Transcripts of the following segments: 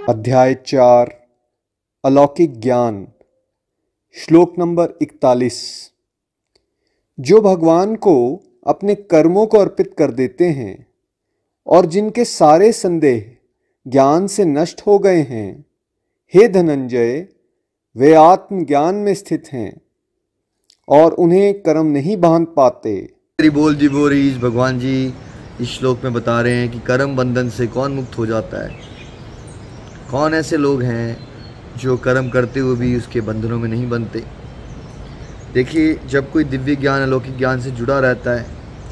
अध्याय 4 अलौकिक ज्ञान। श्लोक नंबर 41। जो भगवान को अपने कर्मों को अर्पित कर देते हैं और जिनके सारे संदेह ज्ञान से नष्ट हो गए हैं, हे धनंजय, वे आत्मज्ञान में स्थित हैं और उन्हें कर्म नहीं बांध पाते। बोल जी बोरीज भगवान जी इस श्लोक में बता रहे हैं कि कर्म बंधन से कौन मुक्त हो जाता है। कौन ऐसे लोग हैं जो कर्म करते हुए भी उसके बंधनों में नहीं बनते। देखिए, जब कोई दिव्य ज्ञान अलौकिक ज्ञान से जुड़ा रहता है,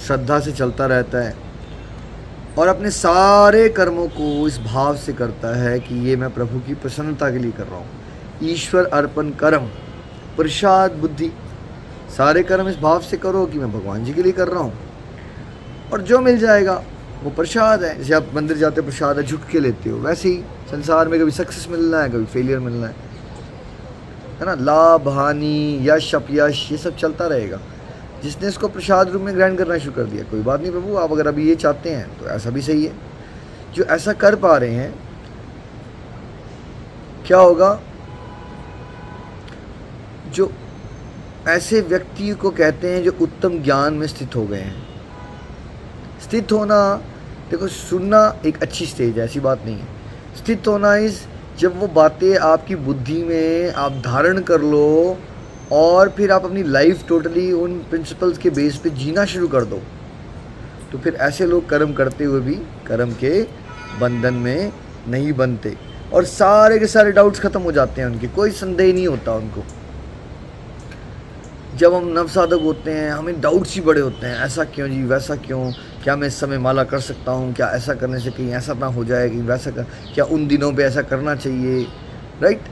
श्रद्धा से चलता रहता है और अपने सारे कर्मों को इस भाव से करता है कि ये मैं प्रभु की प्रसन्नता के लिए कर रहा हूँ, ईश्वर अर्पण कर्म, प्रसाद बुद्धि, सारे कर्म इस भाव से करो कि मैं भगवान जी के लिए कर रहा हूँ और जो मिल जाएगा वो प्रसाद है। जैसे आप मंदिर जाते हो प्रसाद है, झुक के लेते हो, वैसे ही संसार में कभी सक्सेस मिलना है, कभी फेलियर मिलना है ना। लाभ हानि, यश अपयश, ये सब चलता रहेगा। जिसने इसको प्रसाद रूप में ग्रहण करना शुरू कर दिया, कोई बात नहीं प्रभु, आप अगर अभी ये चाहते हैं तो ऐसा भी सही है। जो ऐसा कर पा रहे हैं, क्या होगा, जो ऐसे व्यक्ति को कहते हैं जो उत्तम ज्ञान में स्थित हो गए हैं। स्थित होना, देखो, सुनना एक अच्छी स्टेज है, ऐसी बात नहीं है। स्थित होना इस जब वो बातें आपकी बुद्धि में आप धारण कर लो और फिर आप अपनी लाइफ टोटली उन प्रिंसिपल्स के बेस पे जीना शुरू कर दो, तो फिर ऐसे लोग कर्म करते हुए भी कर्म के बंधन में नहीं बनते और सारे के सारे डाउट्स खत्म हो जाते हैं उनके, कोई संदेह नहीं होता उनको। जब हम नवसाधक होते हैं, हमें डाउट्स ही बड़े होते हैं, ऐसा क्यों जी, वैसा क्यों, क्या मैं इस समय माला कर सकता हूँ, क्या ऐसा करने से कहीं ऐसा ना हो जाए, कहीं वैसा कर, क्या उन दिनों पे ऐसा करना चाहिए, राइट।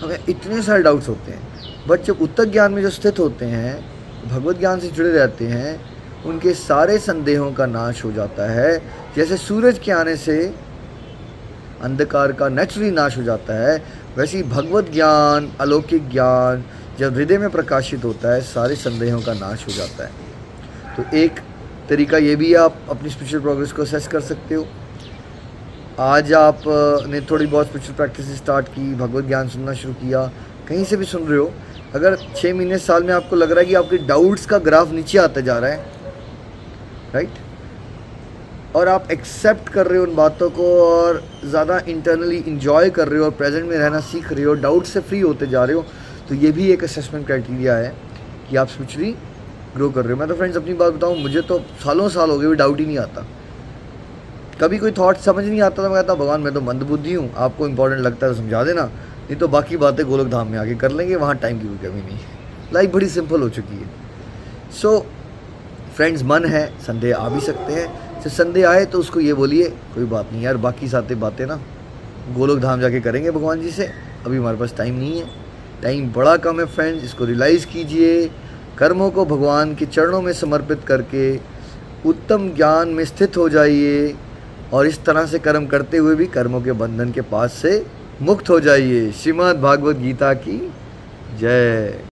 हमें इतने सारे डाउट्स होते हैं। बट जब उत्तम ज्ञान में जो स्थित होते हैं, भगवत ज्ञान से जुड़े रहते हैं, उनके सारे संदेहों का नाश हो जाता है। जैसे सूरज के आने से अंधकार का नेचुरली नाश हो जाता है, वैसे ही भगवत ज्ञान, अलौकिक ज्ञान जब हृदय में प्रकाशित होता है, सारे संदेहों का नाश हो जाता है। तो एक तरीका ये भी आप अपनी स्पिरिचुअल प्रोग्रेस को असेस कर सकते हो। आज आप ने थोड़ी बहुत स्पिरिचुअल प्रैक्टिस स्टार्ट की, भगवत ज्ञान सुनना शुरू किया, कहीं से भी सुन रहे हो, अगर 6 महीने साल में आपको लग रहा है कि आपके डाउट्स का ग्राफ नीचे आता जा रहा है, राइट, और आप एक्सेप्ट कर रहे हो उन बातों को और ज़्यादा इंटरनली इंजॉय कर रहे हो और प्रेजेंट में रहना सीख रहे हो, डाउट से फ्री होते जा रहे हो, तो ये भी एक असेसमेंट क्राइटेरिया है कि आप स्पिरिचुअली ग्रो कर रहे हो। मैं तो फ्रेंड्स अपनी बात बताऊं, मुझे तो सालों साल हो गए, डाउट ही नहीं आता। कभी कोई थॉट समझ नहीं आता तो मैं कहता भगवान मैं तो मंदबुद्धि हूँ, आपको इंपॉर्टेंट लगता है तो समझा देना, नहीं तो बाकी बातें गोलोक धाम में आके कर लेंगे, वहाँ टाइम की कोई कमी नहीं है। लाइफ बड़ी सिंपल हो चुकी है। सो फ्रेंड्स, मन है, संदेह आ भी सकते हैं। जब संदेह आए तो उसको ये बोलिए कोई बात नहीं यार, बाकी सारी बातें ना गोलोक धाम जाके करेंगे भगवान जी से, अभी हमारे पास टाइम नहीं है, टाइम बड़ा कम है फ्रेंड्स। इसको रियलाइज़ कीजिए, कर्मों को भगवान के चरणों में समर्पित करके उत्तम ज्ञान में स्थित हो जाइए और इस तरह से कर्म करते हुए भी कर्मों के बंधन के पास से मुक्त हो जाइए। श्रीमद् भागवत गीता की जय।